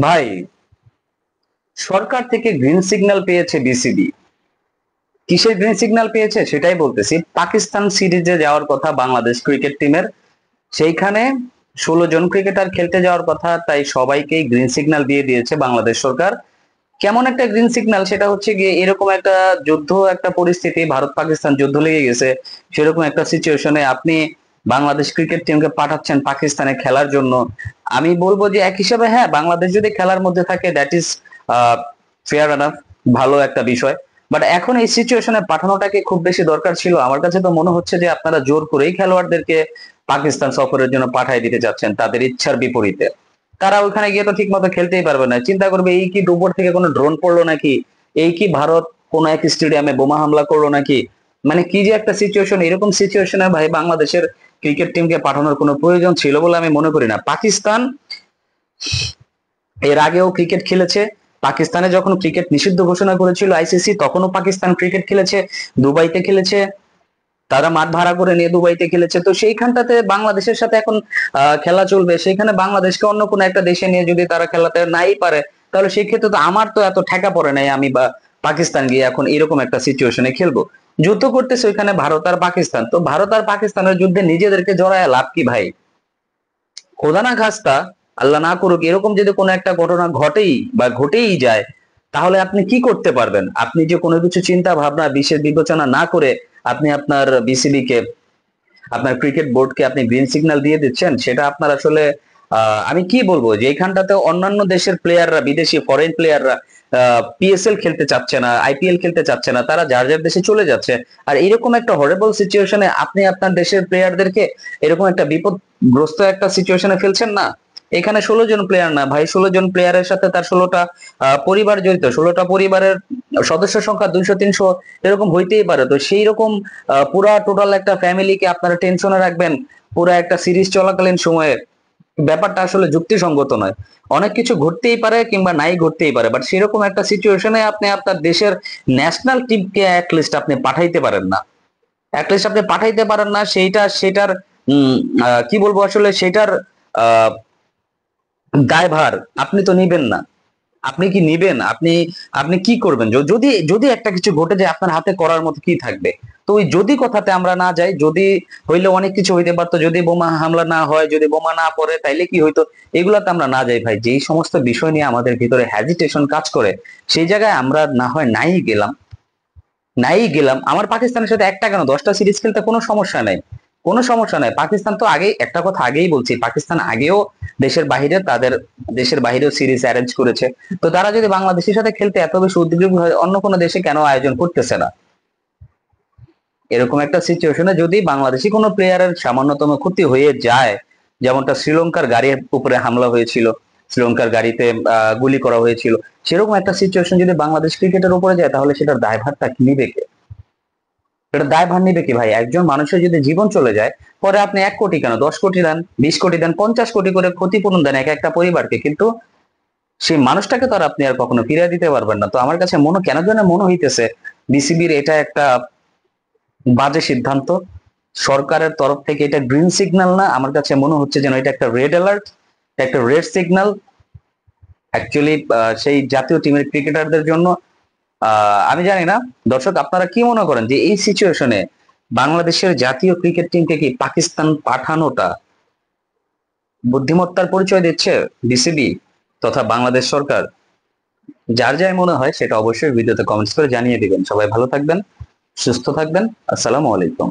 ভাই, সরকার থেকে green signal পেয়েছে বিসিবি। কিসের গ্রিন সিগন্যাল পেয়েছে সেটাই বলতেছি। পাকিস্তান সিরিজে যাওয়ার কথা বাংলাদেশ ক্রিকেট টিমের, সেইখানে 16 জন ক্রিকেটার খেলতে যাওয়ার কথা, তাই সবাইকেই গ্রিন সিগন্যাল দিয়ে দিয়েছে বাংলাদেশ সরকার। কেমন একটা গ্রিন সিগন্যাল, সেটা হচ্ছে গিয়ে এরকম একটা যুদ্ধ, একটা পরিস্থিতি, ভারত পাকিস্তান যুদ্ধ লেগে গেছে, সেরকম একটা সিচুয়েশনে আপনি বাংলাদেশ ক্রিকেট টিমকে পাঠাচ্ছেন পাকিস্তানে খেলার জন্য। আমি বলবো যে এক হিসাবে হ্যাঁ, বাংলাদেশ যদি খেলার মধ্যে থাকে দ্যাট ইজ ফেয়ার এনাফ, ভালো একটা বিষয়। বাট এখন এই সিচুয়েশনে পাঠানোটাকে খুব বেশি দরকার ছিল? আমার কাছে তো মনে হচ্ছে যে আপনারা জোর করেই খেলোয়াড়দেরকে পাকিস্তান সফরের জন্য পাঠিয়ে দিতে যাচ্ছেন তাদের ইচ্ছার বিপরীতে। তারা ওখানে গিয়ে তো ঠিক মতো খেলতেই পারবে না, চিন্তা করবে এই কি উপর থেকে কোনো ড্রোন পড়লো নাকি, এই কি ভারত কোনো এক স্টেডিয়ামে বোমা হামলা করলো নাকি। মানে কি যে একটা সিচুয়েশন, এরকম সিচুয়েশনে ভাই বাংলাদেশের ক্রিকেট টিমকে পাঠানোর কোনো প্রয়োজন ছিল বলে আমি মনে করি না। পাকিস্তান এর আগেও ক্রিকেট খেলেছে। পাকিস্তানে যখন ক্রিকেট নিষিদ্ধ ঘোষণা করেছিল আইসিসি, তখনও পাকিস্তান ক্রিকেট খেলেছে, দুবাইতে খেলেছে, তারা মাঠ ভাড়া করে নিয়ে দুবাইতে খেলেছে। তো সেইখানটাতে বাংলাদেশের সাথে এখন খেলা চলবে, সেখানে বাংলাদেশকে অন্য কোনো একটা দেশে নিয়ে যদি তারা খেলাতে নাই পারে, তাহলে সেই ক্ষেত্রে তো আমার তো এত ঠেকা পড়ে নাই আমি বা পাকিস্তান গিয়ে এখন এরকম একটা সিচুয়েশনে খেলবো। যুদ্ধ করতেছে ওইখানে ভারত আর পাকিস্তান, তো ভারত আর পাকিস্তানের যুদ্ধে নিজেদেরকে জড়ায় লাভ কি ভাই? খোদা না খাস্তা, আল্লাহ না করুক, এরকম যদি কোনো একটা ঘটনা ঘটেই বা ঘটেই যায়, তাহলে আপনি কি করতে পারবেন? আপনি যে কোনো কিছু চিন্তা ভাবনা বিশেষ বিবেচনা না করে আপনি আপনার বিসিবি কে, আপনার ক্রিকেট বোর্ডকে আপনি গ্রিন সিগন্যাল দিয়ে দিচ্ছেন, সেটা আপনার আসলে আমি কি বলবো, যে এইখানটাতে অন্যান্য দেশের প্লেয়াররা, বিদেশি ফরেন প্লেয়াররা পিএসএল খেলতে চাচ্ছে না, আইপিএল খেলতে চাচ্ছে না, তারা যার যার দেশে চলে যাচ্ছে। আর এরকম একটা হরেবল সিচুয়েশনে আপনি আপনার দেশের প্লেয়ারদেরকে এরকম একটা বিপদগ্রস্ত একটা সিচুয়েশনে ফেলছেন না। এখানে 16 জন প্লেয়ার না ভাই, 16 জন প্লেয়ারের সাথে তার 16টা পরিবার জড়িত, 16টা পরিবারের সদস্য সংখ্যা 200 300 এরকম হইতেই পারে। তো সেই রকম পুরা টোটাল একটা ফ্যামিলিকে আপনারা টেনশনে রাখবেন পুরো একটা সিরিজ চলাকালীন সময়ে, ব্যাপারটা আসলে যুক্তিসঙ্গত নয়। অনেক কিছু ঘটতেই পারে কিংবা নাই ঘটতেই পারে, বাট সেরকম একটা সিচুয়েশনে আপনি আপনার দেশের ন্যাশনাল টিমকে অ্যাটলিস্ট আপনি পাঠাইতে পারেন না। অ্যাটলিস্ট আপনি পাঠাইতে পারেন না, সেটার কি বলবো আসলে, সেটার আহ দায়ভার আপনি তো নিবেন না। আপনি কি নিবেন? আপনি আপনি কি করবেন যদি যদি একটা কিছু ঘটে যায়, আপনার হাতে করার মতো কি থাকবে? তো ওই যদি কথাতে আমরা না যাই, যদি হইলে অনেক কিছু হইতে পারতো, যদি বোমা হামলা না হয়, যদি বোমা না পড়ে, তাইলে কি হইতো, এগুলাতে আমরা না যাই ভাই। যেই সমস্ত বিষয় নিয়ে আমাদের ভিতরে হ্যাজিটেশন কাজ করে, সেই জায়গায় আমরা না হয় নাই গেলাম। আমার পাকিস্তানের সাথে একটা কেন 10টা সিরিজ খেলতে কোনো সমস্যা নাই, কোনো সমস্যা নাই। পাকিস্তান তো আগেই একটা কথা আগেই বলছি, পাকিস্তান আগেও দেশের বাইরে, তাদের দেশের বাইরেও সিরিজ অ্যারেঞ্জ করেছে। তো তারা যদি বাংলাদেশের সাথে খেলতে এত বেশি উদ্বিগ্ন হয়, অন্য কোনো দেশে কেন আয়োজন করতেছে না? এরকম একটা সিচুয়েশনে যদি বাংলাদেশি কোনো প্লেয়ারের সামান্যতম ক্ষতি হয়ে যায়, যেমনটা শ্রীলঙ্কার গাড়ির উপরে হামলা হয়েছিল, শ্রীলঙ্কার গাড়িতে গুলি করা হয়েছিল, সেরকম একটা সিচুয়েশন যদি বাংলাদেশ ক্রিকেটের উপরে যায়, তাহলে সেটার দায়ভারটা কি নিবে কে? এটা দায়ভার নিবে কি ভাই? একজন মানুষের যদি জীবন চলে যায়, পরে আপনি 1 কোটি কেন, 10 কোটি দেন, 20 কোটি দেন, 50 কোটি করে ক্ষতিপূরণ দেন এক একটা পরিবারকে, কিন্তু সেই মানুষটাকে তো আর আপনি আর কখনো ফিরিয়ে দিতে পারবেন না। তো আমার কাছে কেন যেন মনে হইতেছে বিসিবির এটা একটা বাজে সিদ্ধান্ত। সরকারের তরফ থেকে এটা গ্রিন সিগন্যাল না, আমার কাছে মনে হচ্ছে যেন এটা একটা রেড অ্যালার্ট, একটা রেড সিগন্যাল অ্যাকচুয়ালি সেই জাতীয় টিমের ক্রিকেটারদের জন্য। আমি জানি না দর্শক, আপনারা কি মনে করেন যে এই সিচুয়েশনে বাংলাদেশের জাতীয় ক্রিকেট টিমকে কি পাকিস্তান পাঠানোটা বুদ্ধিমত্তার পরিচয় দিচ্ছে বিসিবি তথা বাংলাদেশ সরকার? যার যাই মনে হয় সেটা অবশ্যই ভিডিওতে কমেন্টস করে জানিয়ে দিবেন। সবাই ভালো থাকবেন, সুস্থ থাকবেন। আসসালামু আলাইকুম।